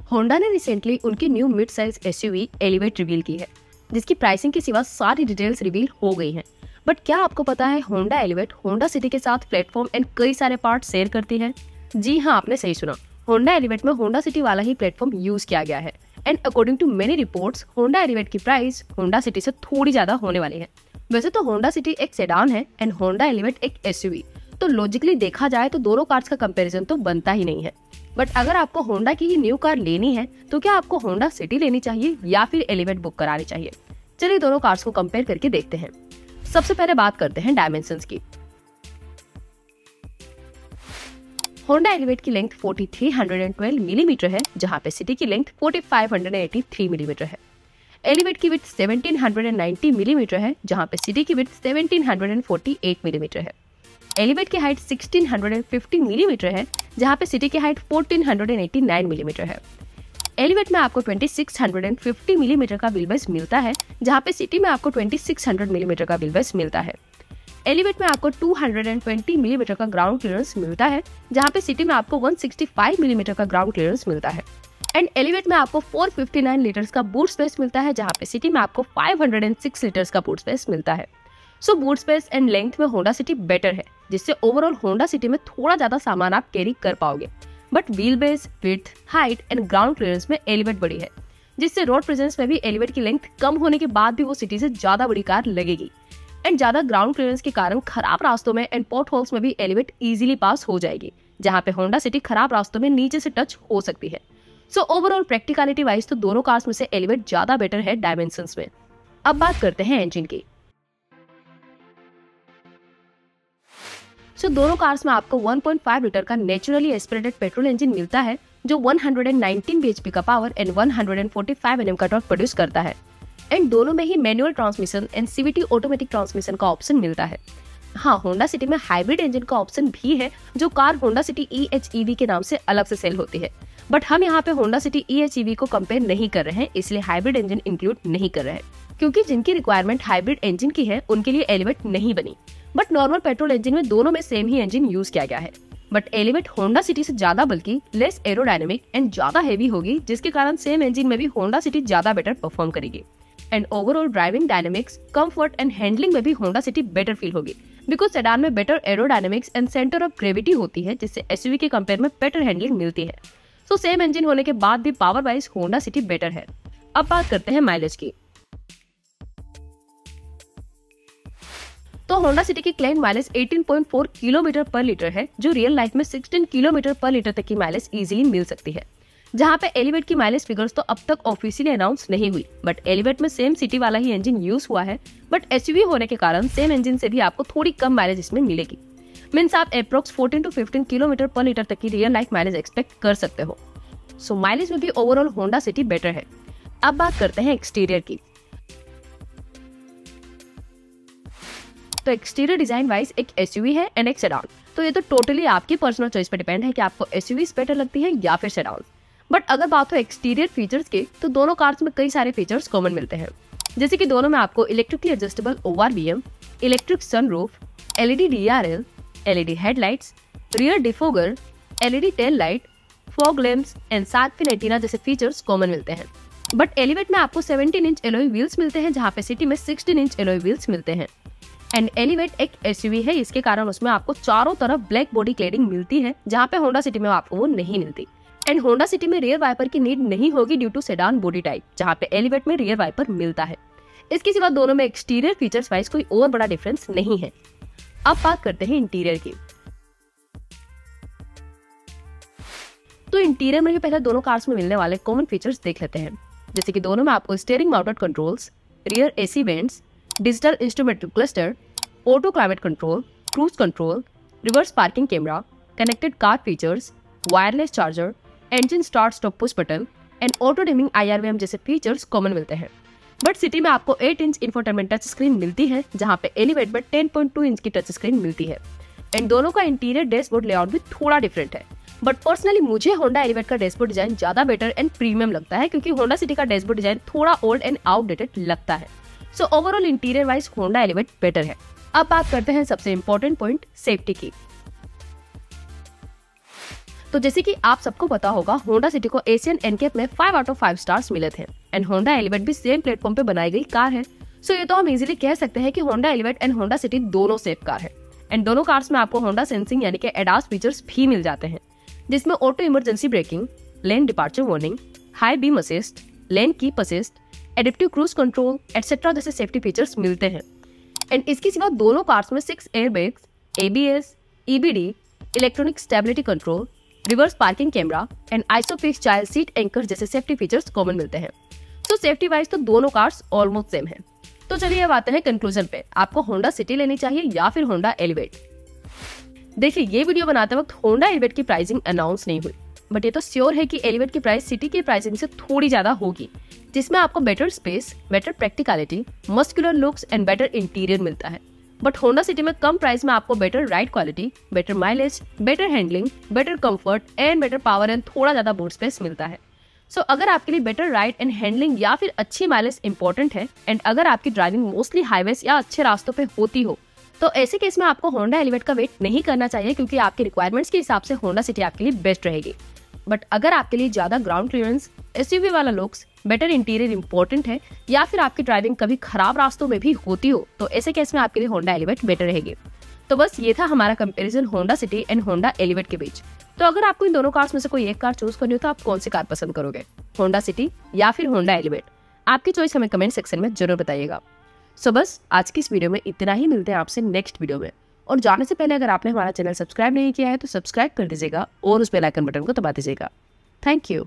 Honda ने recently उनकी new mid size SUV elevate reveal की है, जिसकी प्राइसिंग के सिवा सारी डिटेल्स रिवील हो गई हैं। बट क्या आपको पता है होंडा एलिवेट होंडा सिटी के साथ प्लेटफॉर्म एंड कई सारे पार्ट शेयर करती है? जी हाँ, आपने सही सुना। होंडा एलिवेट में होंडा सिटी वाला ही प्लेटफॉर्म यूज किया गया है and according to many reports Honda Elevate की प्राइस होंडा सिटी से थोड़ी ज्यादा होने वाली है। वैसे तो होंडा सिटी एक सेडान है एंड होंडा एलिवेट एक एसयूवी, तो लॉजिकली देखा जाए तो दोनों कार्स का कंपैरिजन तो बनता ही नहीं है। बट अगर आपको होंडा की ही न्यू कार लेनी है तो क्या आपको होंडा सिटी लेनी चाहिए या फिर एलिवेट बुक करानी चाहिए? चलिए दोनों कार्स को कंपेयर करके देखते हैं। सबसे पहले बात करते हैं डायमेंशंस की। होंडा एलिवेट की लेंथ 4312 मिलीमीटर है, जहां पे सिटी की लेंथ 4583 मिलीमीटर है। एलिवेट की विड्थ 1790 मिलीमीटर है, जहां पे सिटी की विड्थ 1748 मिलीमीटर है। एलिवेट की हाइट 1650 मिलीमीटर है, जहां पे सिटी की हाइट 1489 मिलीमीटर है। एलिवेट में आपको 2650 मिलीमीटर का व्हील बेस मिलता है, जहां पे सिटी में आपको 2600 मिलीमीटर का व्हील बेस मिलता है। एलिवेट में आपको 220 मिलीमीटर का ग्राउंड क्लियरेंस मिलता है, जहां पे सिटी में आपको 165 मिलीमीटर का ग्राउंड क्लियरेंस मिलता है। एंड एलिवेट में आपको 459 लीटर्स का बूट स्पेस मिलता है, जहां पे सिटी में आपको 506 लीटर्स का बूट स्पेस मिलता है। सो बूट स्पेस एंड लेंथ में होंडा सिटी बेटर है, जिससे ओवरऑल होंडा सिटी में थोड़ा ज्यादा सामान आप कैरी कर पाओगे। But wheel base, width, height and ground clearance में एलिवेट बड़ी है, जिससे रोड प्रेजेंस में भी एलिवेट की लेंथ कम होने के बाद भी वो सिटी से ज्यादा बड़ी कार लगेगी। एंड ज्यादा ग्राउंड क्लियरेंस के कारण खराब रास्तों में एंड पॉट होल्स में भी एलिवेट इजीली पास हो जाएगी, जहां पे होंडा सिटी खराब रास्तों में नीचे से टच हो सकती है। सो ओवरऑल प्रैक्टिकलिटी वाइज तो दोनों कार्स में से एलिवेट ज्यादा बेटर है डायमेंशंस में। अब बात करते हैं इंजन की। दोनों कार्स में आपको 1.5 लीटर का नेचुरली एस्पिरेटेड पेट्रोल इंजन मिलता है, जो 119 bhp का पावर एंड 145 Nm का टॉर्क प्रोड्यूस करता है। एंड दोनों में ही manual transmission and CVT automatic transmission का ऑप्शन मिलता है। हाँ, होंडा सिटी में हाइब्रिड इंजन का ऑप्शन भी है, जो कार होंडा सिटी EHEV के नाम से अलग से सेल होती है। बट हम यहाँ पे होंडा सिटी EHEV को कंपेयर नहीं कर रहे हैं, इसलिए हाइब्रिड इंजन इंक्लूड नहीं कर रहे हैं, क्योंकि जिनकी रिक्वायरमेंट हाइब्रिड इंजन की है उनके लिए एलिवेट नहीं बनी। बट नॉर्मल पेट्रोल इंजन में दोनों में सेम ही इंजन यूज किया गया है। बट एलिवेट होंडा सिटी से ज्यादा बल्कि लेस एरोडायनेमिक एंड ज्यादा हेवी होगी, जिसके कारण सेम इंजन में भी होंडा सिटी ज्यादा बेटर परफॉर्म करेगी। And overall driving dynamics, comfort and handling में भी होंडा सिटी बेटर फील होगी, बिकॉज सेडान में better aerodynamics and centre of gravity होती है, जिससे एसयूवी के कंपेयर में बेटर हैंडलिंग मिलती है। सो सेम इंजन होने के बाद भी power wise Honda city better है। अब बात करते हैं माइलेज की। तो होंडा सिटी की क्लेम माइलेज 18.4 किलोमीटर पर लीटर है, जो रियल लाइफ में 16 किलोमीटर पर लीटर तक की माइलेज इजीली मिल सकती है। जहां पे एलिवेट की माइलेज फिगर्स तो अब तक ऑफिशियली अनाउंस नहीं हुई, बट एलिवेट में सेम सिटी वाला ही इंजन यूज हुआ है, बट एसयूवी होने के कारण सेम इंजन से भी आपको थोड़ी कम माइलेज इसमें मिलेगी। मीन्स आप अप्रोक्स 14 to 15 किलोमीटर पर लीटर तक की रियल लाइफ माइलेज एक्सपेक्ट कर सकते हो। सो माइलेज में भी ओवरऑल होंडा सिटी बेटर है। अब बात करते हैं एक्सटीरियर की। तो एक्सटीरियर डिजाइन वाइज एक एसयूवी है एंड एक सेडान, तो ये तो टोटली आपकी पर्सनल चॉइस पे डिपेंड है कि आपको एसयूवी बेटर लगती है या फिर सेडान। बट अगर बात हो एक्सटीरियर फीचर्स की, तो दोनों कार्स में कई सारे फीचर्स कॉमन मिलते हैं, जैसे कि दोनों में आपको electrically adjustable ORVM, electric sunroof, LED DRL, LED headlights, rear defogger, LED tail light, fog lamps and shark fin antenna जैसे फीचर्स कॉमन मिलते हैं। बट एलिवेट में आपको 17 इंच एलॉय व्हील्स मिलते हैं, जहाँ पे सिटी में 16 इंच एलॉय व्हील्स मिलते हैं। एंड एलिवेट एक एसयूवी है, इसके कारण उसमें आपको चारों तरफ ब्लैक बॉडी क्लेडिंग मिलती है, जहाँ पे होंडा सिटी में आपको वो नहीं मिलती। एंड होंडा सिटी में रियर वाइपर की नीड नहीं होगी due to sedan body type, जहाँ पे एलिवेट में रियर वाइपर मिलता है। इसके सिवा दोनों में एक्सटीरियर फीचर्स वाइज कोई और बड़ा डिफरेंस नहीं है। अब बात करते हैं इंटीरियर की। तो इंटीरियर में पहले दोनों कार्स में मिलने वाले कॉमन फीचर्स देख लेते हैं, जैसे कि दोनों में आपको steering mounted controls, rear AC vents, digital instrument cluster, auto climate control, cruise control, reverse parking camera, connected car features, wireless charger, engine start stop push button and auto dimming IRVM जैसे features common मिलते हैं। But city में आपको 8 inch infotainment touch screen मिलती है, जहाँ पे elevate में 10.2 इंच की टच स्क्रीन मिलती है। एंड दोनों का इंटीरियर डैशबोर्ड लेआउट भी थोड़ा डिफरेंट है। बट पर्सनली मुझे होंडा एलिवेट का डैशबोर्ड डिजाइन ज्यादा बेटर एंड प्रीमियम लगता है, क्योंकि होंडा सिटी का डैशबोर्ड डिजाइन थोड़ा ओल्ड एंड आउटडेटेड लगता है। So overall interior wise Honda elevate better है। अब बात करते हैं सबसे इम्पोर्टेंट पॉइंट, सेफ्टी की। तो जैसे कि आप सबको पता होगा, होंडा सिटी को एशियन एनकेप में 5 आउट ऑफ 5 स्टार्स मिले थे एंड होंडा एलिवेट भी सेम प्लेटफॉर्म पे बनाई गई कार है। सो ये तो हम इजीली कह सकते हैं कि Honda elevate and Honda city दोनों सेफ कार है एंड दोनों कार्स में आपको होंडा सेंसिंग यानी कि एडास फीचर्स भी मिल जाते हैं, जिसमें auto emergency breaking, lane departure warning, high beam assist, lane keep assist, adaptive cruise control etcetera जैसे सेफ्टी फीचर्स मिलते हैं। एंड इसके सिवा दोनों कार्स में 6 airbags, ABS, EBD, electronic stability control, reverse parking camera and isofix child seat anchor जैसे safety features common मिलते हैं। तो सेफ्टी वाइज तो दोनों कार्स ऑलमोस्ट सेम है। तो चलिए अब आते हैं कंक्लूजन पे, आपको होंडा सिटी लेनी चाहिए या फिर होंडा एलिवेट। देखिए, ये वीडियो बनाते वक्त होंडा एलिवेट की प्राइसिंग अनाउंस नहीं हुई, बट ये तो श्योर है कि एलिवेट की प्राइस सिटी की प्राइसिंग से थोड़ी ज्यादा होगी, जिसमें आपको better space, better practicality, muscular looks and better interior मिलता है। बट होंडा सिटी में कम प्राइस में आपको better ride quality, better mileage, better handling, better comfort and better power and थोड़ा ज्यादा बूट स्पेस मिलता है। सो अगर आपके लिए बेटर राइड एंड हैंडलिंग या फिर अच्छी माइलेज इंपॉर्टेंट है एंड अगर आपकी ड्राइविंग मोस्टली हाईवेज या अच्छे रास्तों पे होती हो, तो ऐसे केस में आपको होंडा एलिवेट का वेट नहीं करना चाहिए, क्योंकि आपके रिक्वायरमेंट्स के हिसाब से होंडा सिटी आपके लिए बेस्ट रहेगी। बट अगर आपके लिए ज्यादा ग्राउंड क्लियरेंस, SUV वाला लुक्स, बेटर इंटीरियर इंपॉर्टेंट है या फिर आपकी ड्राइविंग कभी खराब रास्तों में भी होती हो, तो ऐसे केस में आपके लिए होंडा एलिवेट बेटर रहेगी। तो बस ये था हमारा comparison Honda city and Honda elevate के बीच। तो अगर आपको इन दोनों कार्स में से कोई एक कार चूज करनी हो, तो आप कौन सी कार पसंद करोगे, होंडा सिटी या फिर होंडा एलिवेट? आपकी चॉइस हमें कमेंट सेक्शन में जरूर बताइएगा। सो बस आज की इस वीडियो में इतना ही, मिलते हैं आपसे नेक्स्ट वीडियो में। और जाने से पहले अगर आपने हमारा चैनल सब्सक्राइब नहीं किया है तो सब्सक्राइब कर दीजिएगा और उस बेल आइकन बटन को दबा दीजिएगा। Thank you.